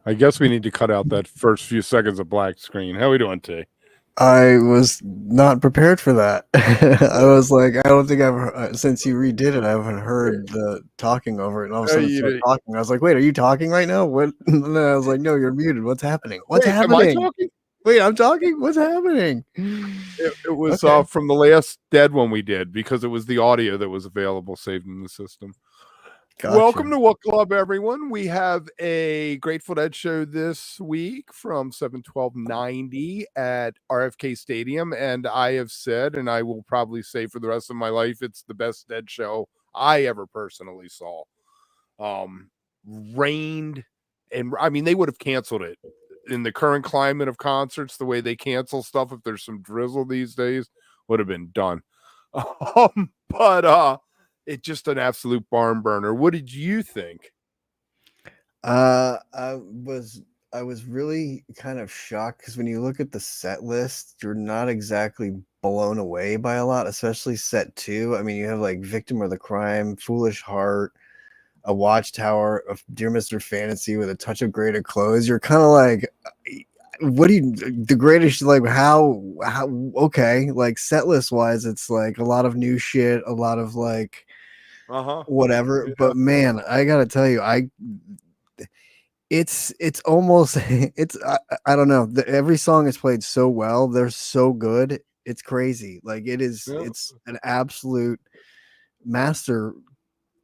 I guess we need to cut out that first few seconds of black screen. How we doing, T? I was not prepared for that. I was like, I don't think since you redid it, I haven't heard the talking over it. And all of a sudden it started You, talking. I was like, wait, are you talking right now? What? And then I was like, no, you're muted. What's happening? What's wait, am I happening? talking? Wait, I'm talking? What's happening? It was Okay. from the last dead one we did because it was the audio that was available saved in the system. Gotcha. Welcome to Wook Club, everyone. We have a Grateful Dead show this week from 7/12/90 at RFK Stadium, and I have said, and I will probably say for the rest of my life, it's the best Dead show I ever personally saw. Rained, and I mean, they would have canceled it in the current climate of concerts. The way they cancel stuff, if there's some drizzle these days, would have been done. But it's just an absolute barn burner. What did you think? I was really kind of shocked because when you look at the set list, you're not exactly blown away by a lot, especially set 2. I mean, you have like Victim of the Crime, Foolish Heart, a Watchtower, of Dear Mr. Fantasy with a touch of Greater Clothes. You're kind of like, what do you, the greatest, like, how, okay, like set list wise, it's like a lot of new shit, a lot of like, whatever. Yeah. But man, I gotta tell you, it's almost I don't know. Every song is played so well. They're so good. It's crazy. Like it's an absolute master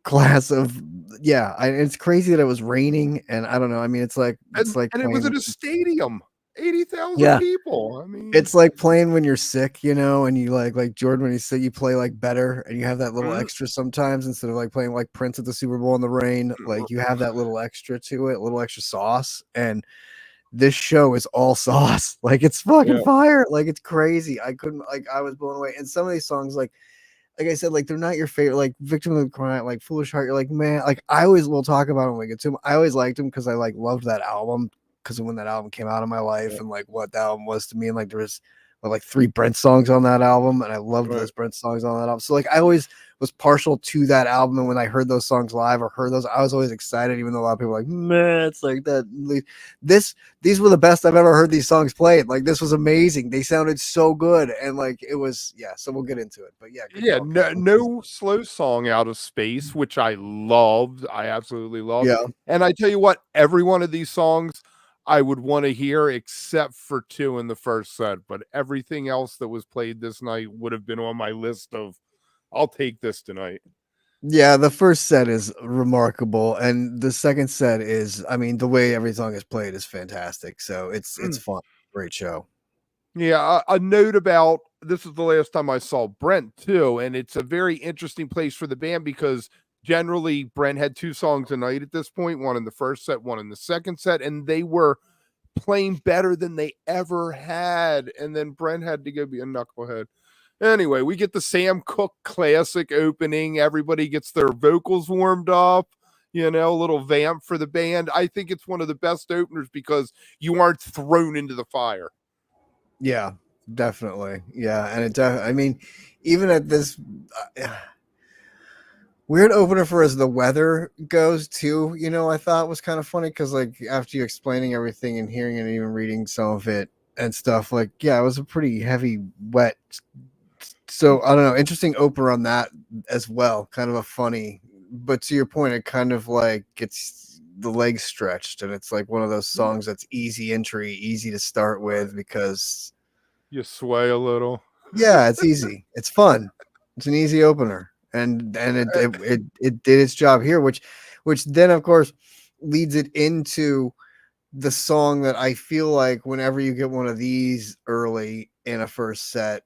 class of it's crazy that it was raining and I don't know. I mean, it's like And it was playing. at a stadium, 80,000 Yeah, people. I mean, it's like playing when you're sick, and you like Jordan when he's sick, you play like better, and you have that little mhm. extra sometimes instead of like playing like Prince at the Super Bowl in the rain. Like you have that little extra to it, a little extra sauce, and this show is all sauce. Like it's fucking Yeah. fire. Like it's crazy. I was blown away. And some of these songs, like I said, like they're not your favorite. Like Victim of the Crime, like Foolish Heart. You're like, man, like I always will talk about them when we get to them. I always liked them because I like loved that album because of when that album came out in my life and like what that album was to me. And like there was like 3 Brent songs on that album, and I loved Right. those Brent songs on that album. So like I always was partial to that album, and when I heard those songs live or heard those, I was always excited, even though a lot of people were like, man, it's like that. These were the best I've ever heard these songs played. Like this was amazing. They sounded so good, and like it was, yeah. So we'll get into it, but yeah, good Yeah, call. no slow song out of space, which I loved. I absolutely loved. Yeah, And I tell you what, every one of these songs I would want to hear except for 2 in the first set, but everything else that was played this night would have been on my list of I'll take this tonight. yeah. The first set is remarkable, and the second set is, I mean, the way every song is played is fantastic. So it's fun, great show. Yeah, a note about this is the last time I saw Brent too, and it's a very interesting place for the band because generally Brent had 2 songs a night at this point, one in the first set, one in the second set, and they were playing better than they ever had. And then Brent had to go be a knucklehead. Anyway, we get the Sam Cooke classic opening. Everybody gets their vocals warmed up, a little vamp for the band. I think it's one of the best openers because you aren't thrown into the fire. Yeah, definitely. Yeah, and I mean, even at this weird opener for as the weather goes too, I thought was kind of funny because like after you explaining everything and hearing and even reading some of it and stuff, like yeah, it was a pretty heavy, wet. So I don't know, interesting opener on that as well. Kind of a funny, but to your point, it kind of like gets the legs stretched, and it's like one of those songs that's easy entry, easy to start with because You sway a little. yeah, it's easy. It's fun. It's an easy opener, and it did its job here, which then of course leads it into the song that I feel like whenever you get one of these early in a first set,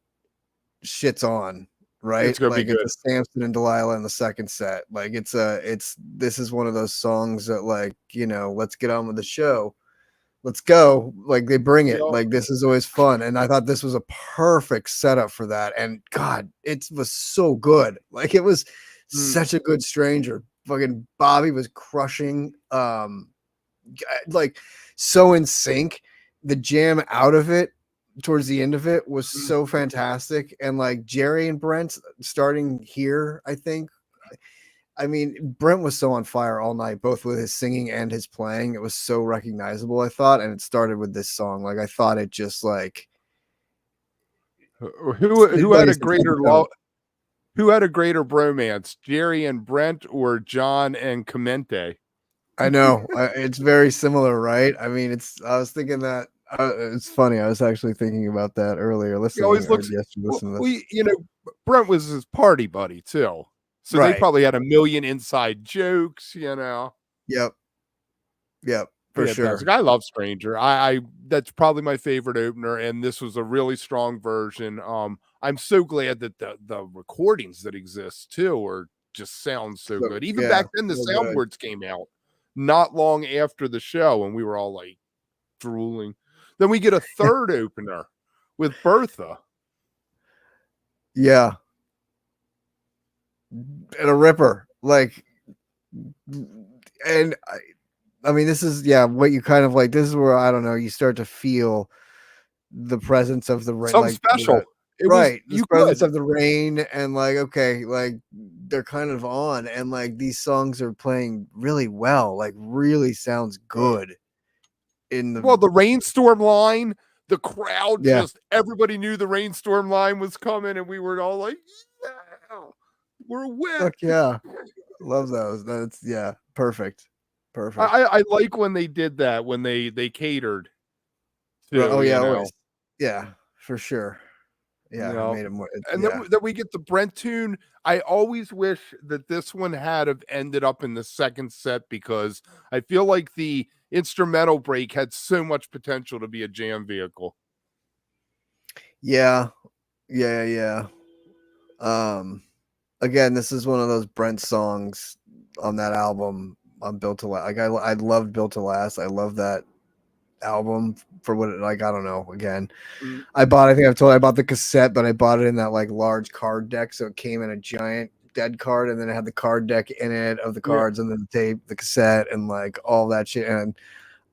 shit's on, right? It's gonna be Like it's good. a Samson and Delilah in the second set. Like this is one of those songs that like let's get on with the show. Let's go. Like they bring it. Yep. Like this is always fun. And I thought this was a perfect setup for that. And God, it was so good. Like it was such a good stranger. Fucking Bobby was crushing. Like so in sync. The jam out of it towards the end of it was so fantastic. And like Jerry and Brent starting here, I think I mean, Brent was so on fire all night, both with his singing and his playing. It was so recognizable, I thought, and it started with this song. Like I thought it just like Who had a greater love? who had a greater bromance, Jerry and Brent or John and Clemente? I know it's very similar, right? I mean, I was thinking that it's funny. I was actually thinking about that earlier. He always looks. Listen to We, you know, Brent was his party buddy too, so they Right. probably had a million inside jokes. You know. Yep. For Fantastic. sure. I love Stranger. I that's probably my favorite opener, and this was a really strong version. I'm so glad that the recordings that exist too are just sound so good. Even back then, the soundboards came out not long after the show, and we were all like drooling. Then we get a third opener with Bertha. Yeah. And a ripper. Like, and I mean, this is what you kind of like. This is where I don't know. You start to feel the presence of the rain, Something special. Right, the presence of the rain, and like okay, like they're kind of on, and like these songs are playing really well. Like really sounds good. The rainstorm line, the crowd just everybody knew the rainstorm line was coming, and we were all like, "Yeah, we're wet." Fuck yeah, love those. That's perfect. Perfect. I like when they did that, when they catered. Too, oh yeah, always. Yeah, for sure. Yeah, I made it more. And then we get the Brent tune. I always wish that this one had have ended up in the second set, because I feel like the instrumental break had so much potential to be a jam vehicle. Yeah. Again, this is one of those Brent songs on that album on Built to Last. Like I loved Built to Last. I love that album for what I don't know. Again, I bought the cassette, but I bought it in that like large card deck, so it came in a giant dead card, and then it had the card deck in it of the cards, and then the tape, the cassette, and like all that shit. And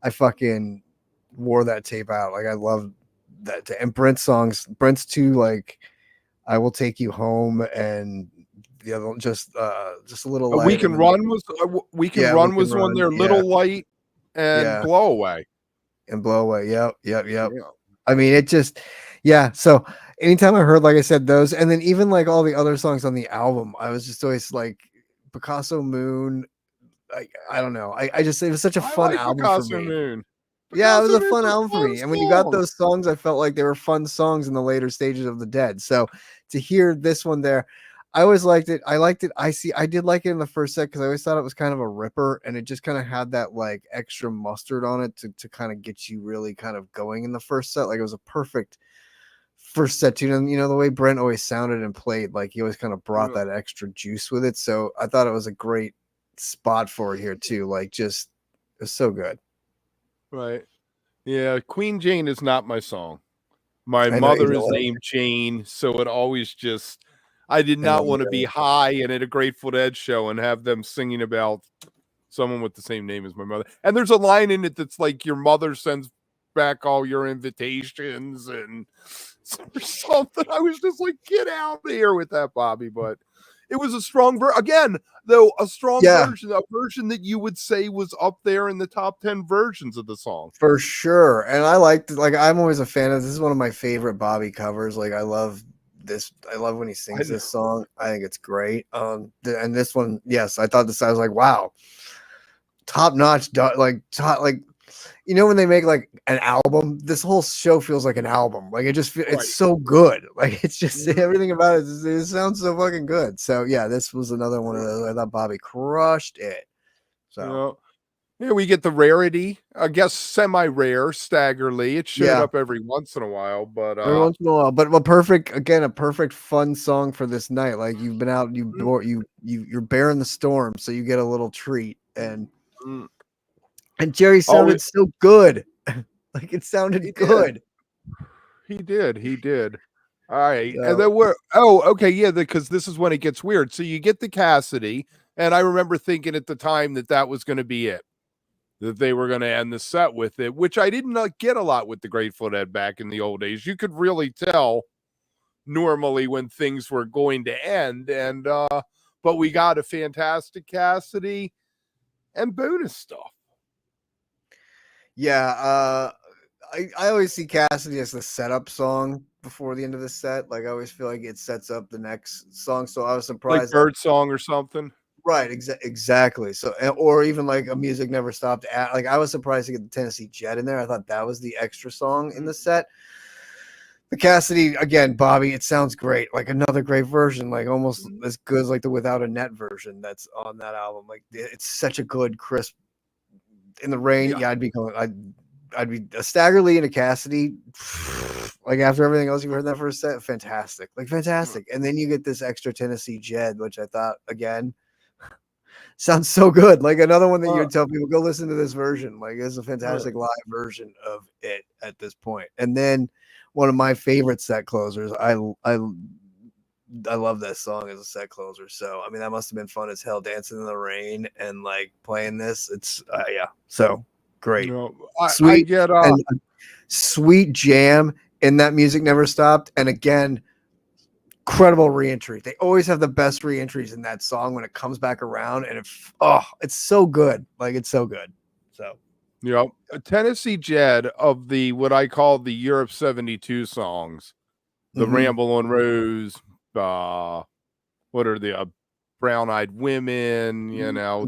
I fucking wore that tape out. Like I love that. And Brent's too, like I Will Take You Home, and the other just a little light. We Can Run was one there, Little Light and Blow Away. Yep. I mean, it just, so anytime I heard, like I said, those, and then even like all the other songs on the album, I was just always like Picasso Moon. I don't know. I just, it was such a fun album Picasso for me. Moon. Yeah, it was a fun album for me. And when you got those songs, I felt like they were fun songs in the later stages of the Dead. So to hear this one there, I always liked it. I liked it. I did like it in the first set because I always thought it was kind of a ripper, and it just kind of had that like extra mustard on it to kind of get you really kind of going in the first set. Like it was a perfect first set tune. And you know, the way Brent always sounded and played, like he always kind of brought that extra juice with it. So I thought it was a great spot for it here too. Like just, it was so good. Right. Yeah. Queen Jane is not my song. My mother is named Jane. So it always just, I did not want to be high and at a Grateful Dead show and have them singing about someone with the same name as my mother. And there's a line in it that's like, your mother sends back all your invitations and something. I was just like, get out of here with that, Bobby. But it was a strong version, a version that you would say was up there in the top 10 versions of the song. For sure. And I liked, like, I'm always a fan of this. Is one of my favorite Bobby covers. Like, I love this. I love when he sings this song. I think it's great. And this one, yes, I thought this, I was like, wow, top notch. You know, when they make like an album, this whole show feels like an album. Like it just, it's so good. Like it's just everything about it sounds so fucking good. So yeah, this was another one of those. I thought Bobby crushed it. So yeah, we get the rarity, I guess, semi-rare Stagger Lee. It showed up every once in a while, but every once in a while. But a perfect fun song for this night. Like you've been out, you're bearing the storm, so you get a little treat. And Jerry sounded so good. Like it sounded good. He did. All right. So, and then because this is when it gets weird. So you get the Cassidy, and I remember thinking at the time that was going to be it. That they were going to end the set with it, which I did not get a lot with the Grateful Dead back in the old days. You could really tell normally when things were going to end. And but but we got a fantastic Cassidy and bonus stuff. Yeah, I always see Cassidy as the setup song before the end of the set. Like I always feel like it sets up the next song. So I was surprised. Like Bird Song or something. Right, exactly. So, or even like a Music Never Stopped. Like I was surprised to get the Tennessee Jet in there. I thought that was the extra song in the set. The Cassidy again, Bobby. It sounds great. Like another great version. Like almost as good as like the Without a Net version that's on that album. Like it's such a good, crisp. In the Rain. Yeah, I'd be going. I'd be a Stagger Lee and a Cassidy. Like after everything else you've heard that first set, fantastic. Like fantastic. And then you get this extra Tennessee Jed, which I thought again. Sounds so good. Like another one that you would tell people, go listen to this version. Like it's a fantastic live version of it at this point. And then one of my favorite set closers. I love that song as a set closer. So I mean that must have been fun as hell dancing in the rain and like playing this. It's yeah. So great. Sweet sweet jam in that Music Never Stopped. And again, incredible reentry. They always have the best reentries in that song when it comes back around, and it's so good. Like it's so good. So a Tennessee Jed of the what I call the Europe 72 songs, the Ramble on Rose, what are the Brown Eyed Women,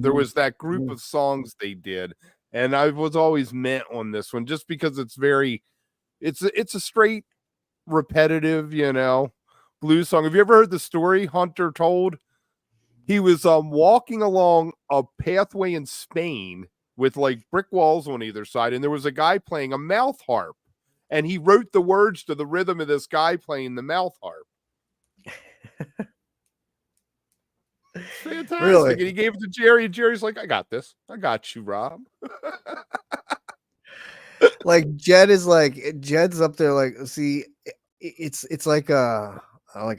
there was that group of songs they did, and I was always meant on this one just because it's a straight repetitive, blues song. Have you ever heard the story Hunter told? He was walking along a pathway in Spain with like brick walls on either side, and there was a guy playing a mouth harp, and he wrote the words to the rhythm of this guy playing the mouth harp. Fantastic. Really? And he gave it to Jerry, and Jerry's like, I got this. I got you, Rob. Like Jed's up there. Like, see, it's like a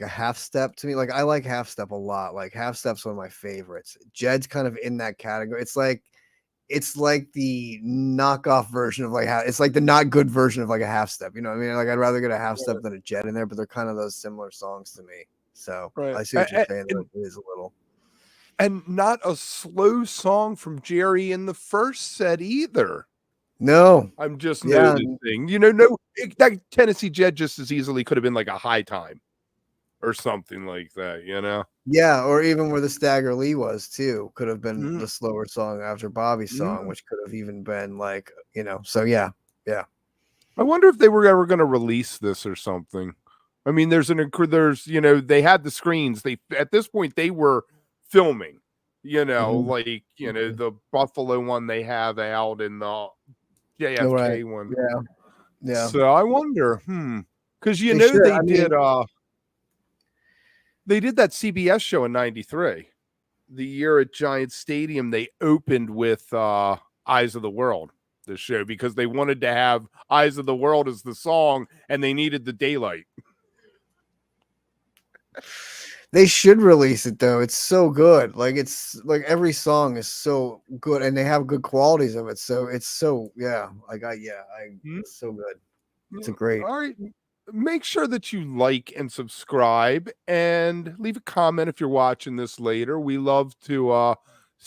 half step to me. Like I like half step a lot. Like half step's one of my favorites. Jed's kind of in that category. It's like the knockoff version of it's like the not good version of like a half step. You know what I mean? Like I'd rather get a half step than a Jed in there, but they're kind of those similar songs to me. So I see what you're saying. It is a little. And not a slow song from Jerry in the first set either. No, I'm just noticing. That Tennessee Jed just as easily could have been like a high time or something like that, Yeah, or even where the Stagger Lee was too. Could have been the slower song after Bobby's song, which could have even been like, so yeah. I wonder if they were ever going to release this or something. I mean, there's they had the screens. At this point they were filming, the Buffalo one they have out in the JFK one. Yeah. So I wonder, because they did that CBS show in '93, the year at Giant Stadium. They opened with "Eyes of the World," the show, because they wanted to have "Eyes of the World" as the song, and they needed the daylight. They should release it though. It's so good. Like it's like every song is so good, and they have good qualities of it. So it's so it's so good. It's a great. All right. Make sure that you like and subscribe and leave a comment if you're watching this later. We love to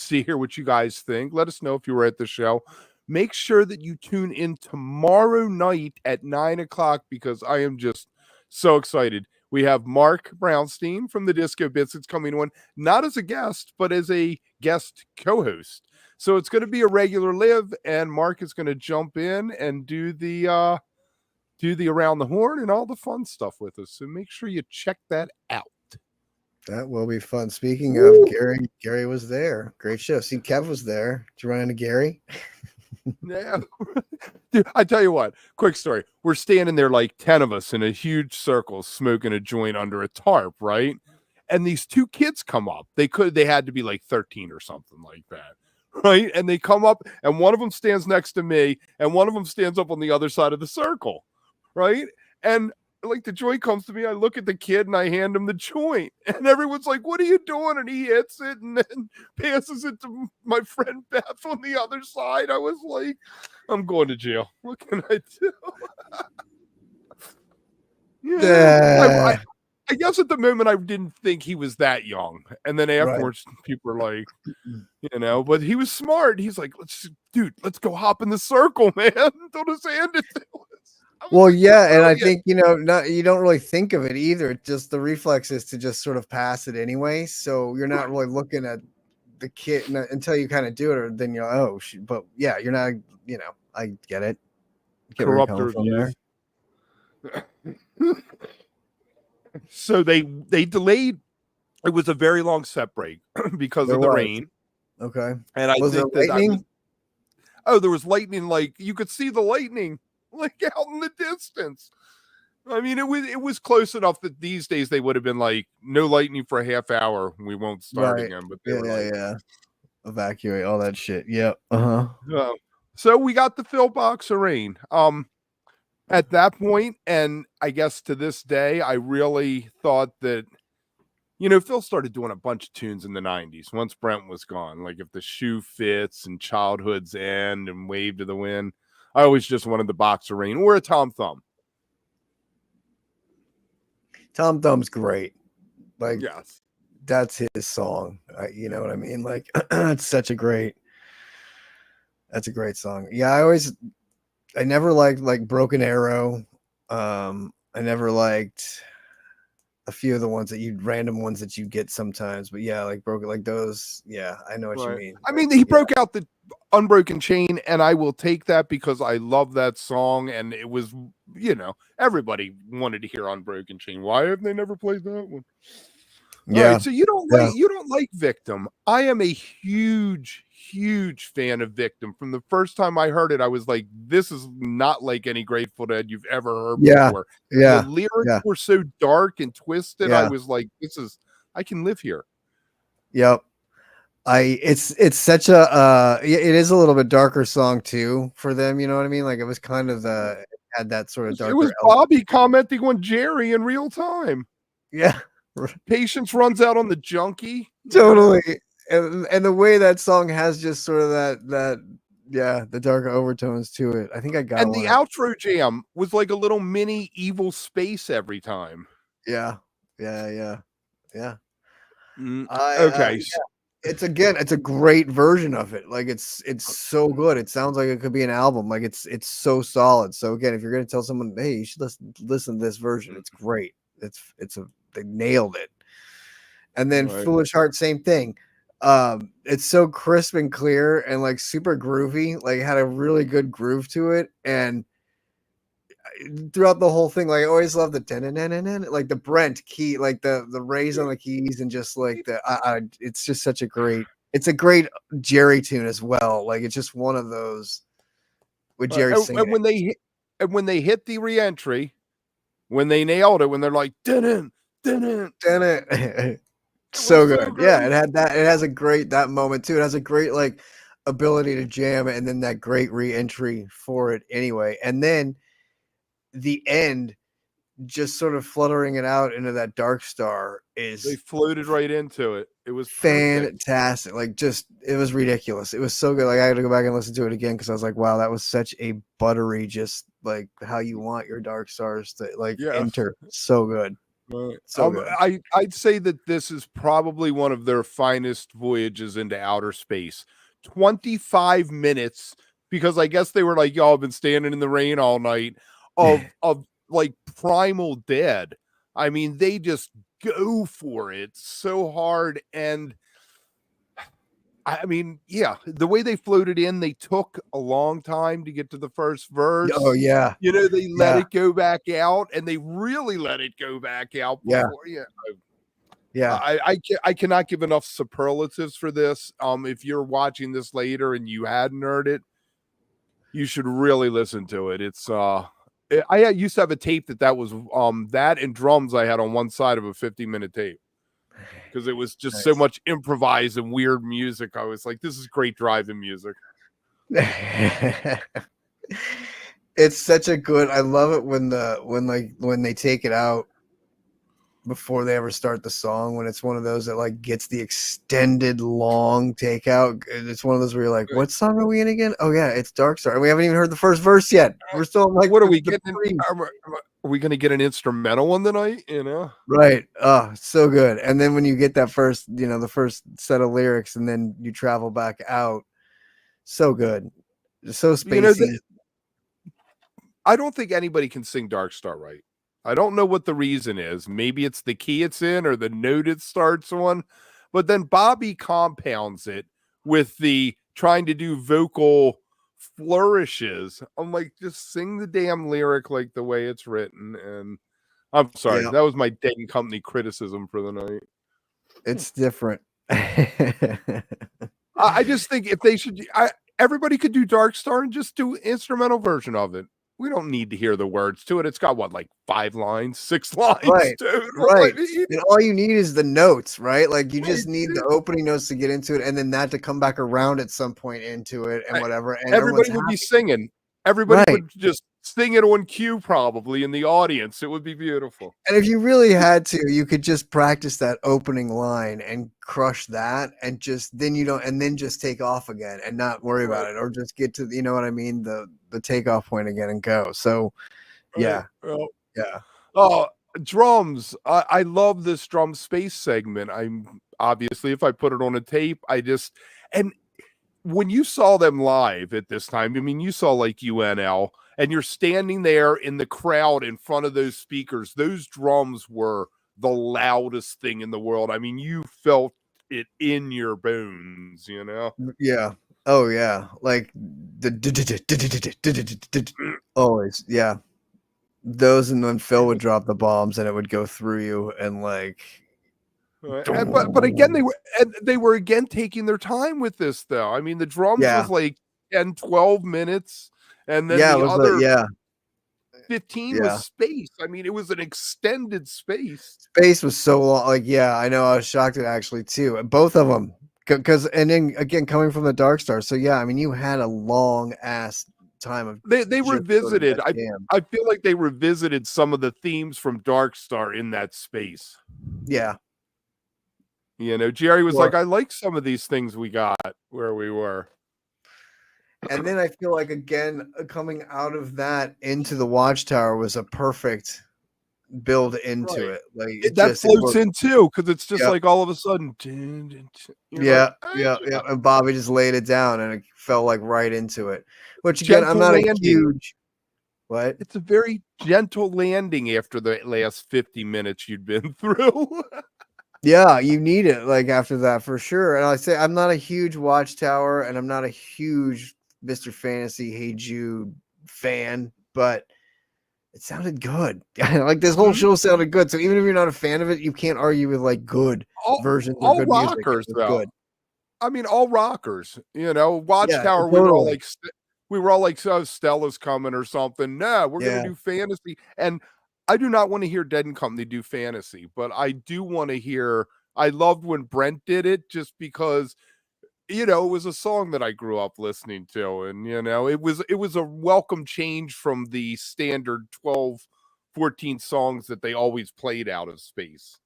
hear what you guys think. Let us know if you were at the show. Make sure that you tune in tomorrow night at 9:00 because I am just so excited. We have Mark Brownstein from the Disco Biscuits coming on, not as a guest, but as a guest co-host. So it's going to be a regular live, and Mark is going to jump in and do the Around the Horn and all the fun stuff with us. So make sure you check that out. That will be fun. Speaking of Gary was there. Great show. See, Kev was there. Did you run into Gary? Yeah. Dude, I tell you what, quick story. We're standing there like 10 of us in a huge circle smoking a joint under a tarp, right? And these two kids come up. They had to be like 13 or something like that, right? And they come up, and one of them stands next to me, and one of them stands up on the other side of the circle, right? And like the joint comes to me, I look at the kid and I hand him the joint, and everyone's like, "What are you doing?" And he hits it and then passes it to my friend Beth on the other side. I was like, I'm going to jail. What can I do? I guess at the moment I didn't think he was that young, and then Right. afterwards people are like, but he was smart. He's like, let's go hop in the circle, man. Throw his hand into it. Well, yeah, and I think you don't really think of it either. It's just the reflex is to just sort of pass it anyway. So you're not really looking at the kid until you kind of do it, or then you're oh, but yeah, you're not. I get it. Get where you're coming from there. So they delayed. It was a very long set break because of the rain. Okay. And I think there lightning? There was lightning. Like you could see the lightning like out in the distance. I mean, it was close enough that these days they would have been like, no lightning for a half hour. We won't start again. But they were evacuate all that shit. Yep. So we got the fill box of rain. At that point, and I guess to this day, I really thought that, Phil started doing a bunch of tunes in the 90s once Brent was gone. Like If the Shoe Fits and Childhood's End and Wave to the Wind. I always just wanted the Box of Rain or a Tom Thumb. Tom Thumb's great. Like, yes, that's his song. You know what I mean? Like, it's that's a great song. Yeah, I never liked like Broken Arrow. I never liked a few of the random ones that you get sometimes, but yeah, like Broken, like those. Yeah, I know what you mean. I mean, he broke out the Unbroken Chain, and I will take that because I love that song, and it was, everybody wanted to hear Unbroken Chain. Why have they never played that one? Yeah. Right, so you don't like Victim. I am a huge fan of Victim. From the first time I heard it, I was like, this is not like any Grateful Dead you've ever heard before. Yeah. The lyrics were so dark and twisted. I was like, I can live here. Yep. It's such a it is a little bit darker song too for them, you know what I mean? Like it was kind of had that sort of darker. It was Bobby commenting on Jerry in real time. Yeah. Patience runs out on the junkie. Totally. And the way that song has just sort of the darker overtones to it. I think I got the outro jam was like a little mini Evil Space every time. Yeah. Okay. It's a great version of it. Like it's so good. It sounds like it could be an album. Like it's so solid. So again, if you're going to tell someone, hey, you should listen to this version, it's great. They nailed it. And then Foolish Heart, same thing. It's so crisp and clear and like super groovy, like had a really good groove to it. And throughout the whole thing, like I always love the like the Brent key, like the raise on the keys, and just like it's just such a great Jerry tune as well. Like it's just one of those with Jerry singing. And when they hit the re-entry, when they nailed it, when they're like dun so good. Yeah, it has a great that moment too. It has a great like ability to jam, and then that great re-entry for it anyway. And then the end, just sort of fluttering it out into that Dark Star they floated right into it. It was fantastic. Like it was ridiculous. It was so good. Like I had to go back and listen to it again because I was like, wow, that was such a buttery, just like how you want your Dark Stars to enter. So good. So good. I'd say that this is probably one of their finest voyages into outer space. 25 minutes, because I guess they were like, y'all have been standing in the rain all night, of like Primal Dead. I mean, they just go for it so hard. And I mean, yeah, the way they floated in, they took a long time to get to the first verse. Oh yeah. They let it go back out, and they really let it go back out before. I cannot give enough superlatives for this. If you're watching this later and you hadn't heard it, you should really listen to it. It's I used to have a tape that was that and drums I had on one side of a 50-minute tape, because it was just so much improvised and weird music. I was like, this is great driving music. It's such a good, I love it when they take it out before they ever start the song, when it's one of those that like gets the extended long takeout. It's one of those where you're like, what song are we in again? Oh yeah, it's Dark Star. And we haven't even heard the first verse yet. We're still in, like, what are we the getting? pre. Are we going to get an instrumental one tonight? You know, Right. Oh, so good. And then when you get that first, the first set of lyrics, and then you travel back out, so good, so spacey. I don't think anybody can sing Dark Star right. I don't know what the reason is. Maybe it's the key it's in or the note it starts on. But then Bobby compounds it with the trying to do vocal flourishes. I'm like, just sing the damn lyric like the way it's written. And I'm sorry, that was my Dead and Company criticism for the night. It's different. I just think if they should, everybody could do Dark Star and just do instrumental version of it. We don't need to hear the words to it. It's got what, like 5 lines, 6 lines, right? Dude. Right. And all you need is the notes, right? Like you just need the opening notes to get into it, and then that to come back around at some point into it, and whatever. And everybody would be singing. Everybody would just sing it on cue, probably in the audience. It would be beautiful. And if you really had to, you could just practice that opening line and crush that, and then just take off again and not worry about it, or just get to, you know what I mean, the takeoff point again and go. So yeah. Well, yeah. Oh, drums. I love this drum space segment. I'm obviously, if I put it on a tape, and when you saw them live at this time, I mean, you saw like UNL, and you're standing there in the crowd in front of those speakers. Those drums were the loudest thing in the world. I mean, you felt it in your bones, you know? Yeah. Oh yeah. Like the always. Yeah. Those, and then Phil would drop the bombs and it would go through you, and like, but again, they were again taking their time with this though. I mean, the drums was like 10, 12 minutes, and then the other 15 was space. I mean, it was an extended space. Space was so long. Like, yeah, I know. I was shocked at actually too. Both of them, because and then again coming from the Dark Star. So yeah, I mean, you had a long ass time of they revisited. I feel like they revisited some of the themes from Dark Star in that space. Yeah. You know, Jerry was like, I like some of these things we got where we were. And then I feel like, again, coming out of that into the Watchtower was a perfect build into it. Like that floats in too, because it's just like all of a sudden. Yeah. And Bobby just laid it down, and it fell like right into it. Which again, I'm not a huge. What? It's a very gentle landing after the last 50 minutes you'd been through. Yeah, you need it like after that for sure. And I say I'm not a huge Watchtower, and I'm not a huge Mr. Fantasy Hey Jude fan, but it sounded good. Like this whole show sounded good. So even if you're not a fan of it, you can't argue with like good versions of good rockers, music. Though. Good. I mean, all rockers. You know, Watchtower. We were all like, oh, Stella's coming or something. No, we're gonna do fantasy. And I do not want to hear Dead and Company do fantasy, but I do want to hear. I loved when Brent did it, just because, you know, it was a song that I grew up listening to, and you know, it was a welcome change from the standard 12, 14 songs that they always played out of space.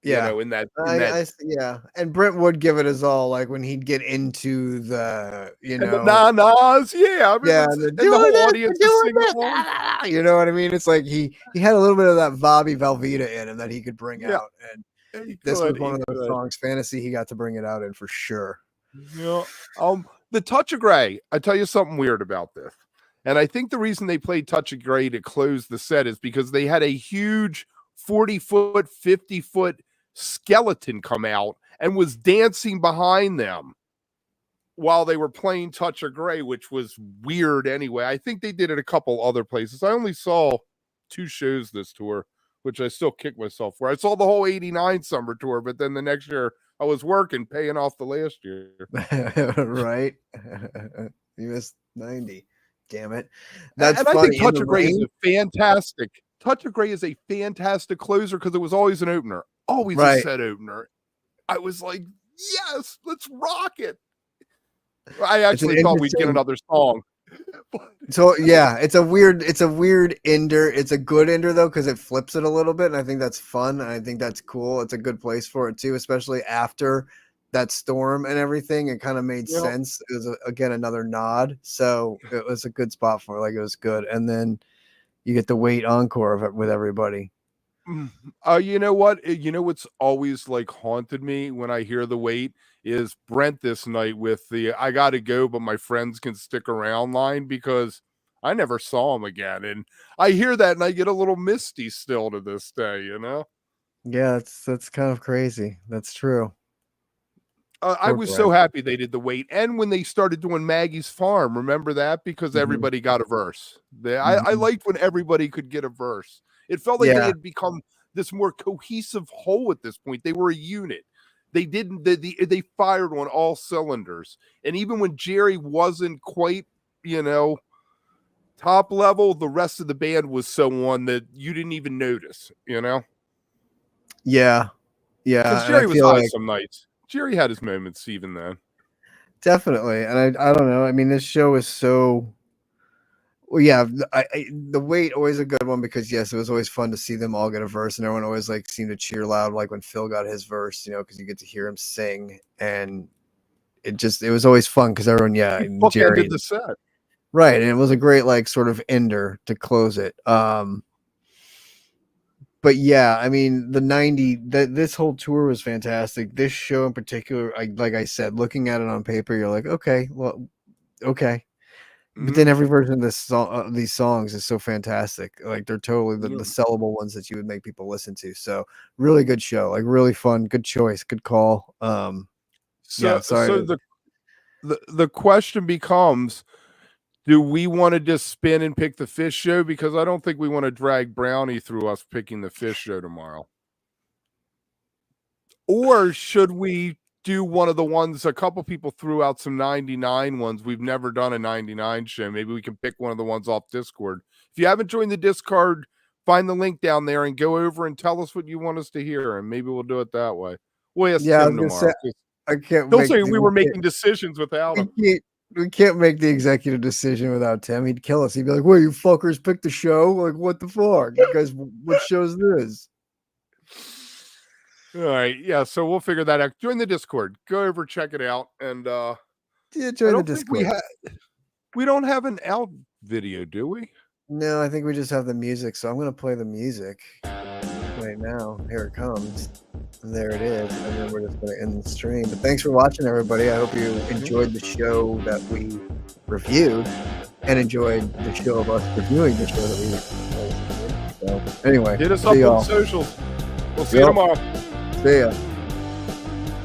Yeah, you know, yeah, and Brent would give it his all, like when he'd get into the, you know, the na-nas, I mean, and the whole audience singing along. You know what I mean? It's like he had a little bit of that Bobby Velveeta in him that he could bring out, and this was one of those songs, fantasy, he got to bring it out in for sure. Yeah. The Touch of Grey, I tell you something weird about this. And I think the reason they played Touch of Grey to close the set is because they had a huge 40-foot, 50-foot skeleton come out and was dancing behind them while they were playing Touch of Grey, which was weird anyway. I think they did it a couple other places. I only saw 2 shows this tour, which I still kick myself for. I saw the whole 89 summer tour, but then the next year I was working, paying off the last year. Right. You missed 90. Damn it. That's and funny. I think Touch of Grey is a fantastic. Touch of Grey is a fantastic closer because it was always an opener, always a set opener. I was like, yes, let's rock it. I actually thought we'd get another song, So yeah, it's a weird ender. It's a good ender though, because it flips it a little bit, and I think that's fun. And I think that's cool. It's a good place for it too, especially after that storm and everything. It kind of made sense. It was again another nod, so it was a good spot for it. Like it was good, and then you get the Wait encore of it with everybody. You know what? You know what's always like haunted me when I hear the Wait is Brent this night with the "I gotta go, but my friends can stick around" line, because I never saw him again, and I hear that and I get a little misty still to this day. You know? Yeah, that's kind of crazy. That's true. I was so happy they did the Wait, and when they started doing Maggie's Farm, remember that, because everybody got a verse. I liked when everybody could get a verse. It felt like they had become this more cohesive whole at this point. They were a unit. They didn't. They fired on all cylinders, and even when Jerry wasn't quite, top level, the rest of the band was so on that you didn't even notice. Yeah, because Jerry was high some nights. Jerry had his moments even then. Definitely, and I don't know. I mean, this show is so. Well, yeah, the Wait always a good one, because yes, it was always fun to see them all get a verse, and everyone always like seemed to cheer loud, like when Phil got his verse, because you get to hear him sing, and it was always fun because everyone, Jerry did the set, right, and it was a great like sort of ender to close it. But yeah, I mean, this whole tour was fantastic. This show in particular, like I said, looking at it on paper, you're like, okay, well, okay. But then every version of these songs is so fantastic. Like they're totally the sellable ones that you would make people listen to. So really good show, like really fun, good choice, good call. So the question becomes, do we want to just spin and pick the Fish show? Because I don't think we want to drag Brownie through us picking the Fish show tomorrow. Or should we do one of the ones, a couple people threw out some 99 ones. We've never done a 99 show. Maybe we can pick one of the ones off Discord. If you haven't joined the Discord, find the link down there and go over and tell us what you want us to hear, and maybe we'll do it that way. We'll ask Tim tomorrow. I can't. He'll say we were making decisions without him. We can't make the executive decision without Tim. He'd kill us. He'd be like, "Well, you fuckers picked the show. Like, what the fuck? You guys, what show's this?" All right, yeah. So we'll figure that out. Join the Discord. Go over, check it out, and join the Discord. We don't have an out video, do we? No, I think we just have the music. So I'm gonna play the music right now. Here it comes. And there it is, and then we're just going to end the stream. But thanks for watching, everybody. I hope you enjoyed the show that we reviewed, and enjoyed the show of us reviewing the show that we reviewed. So, anyway, hit us up on socials. We'll see you tomorrow. See ya.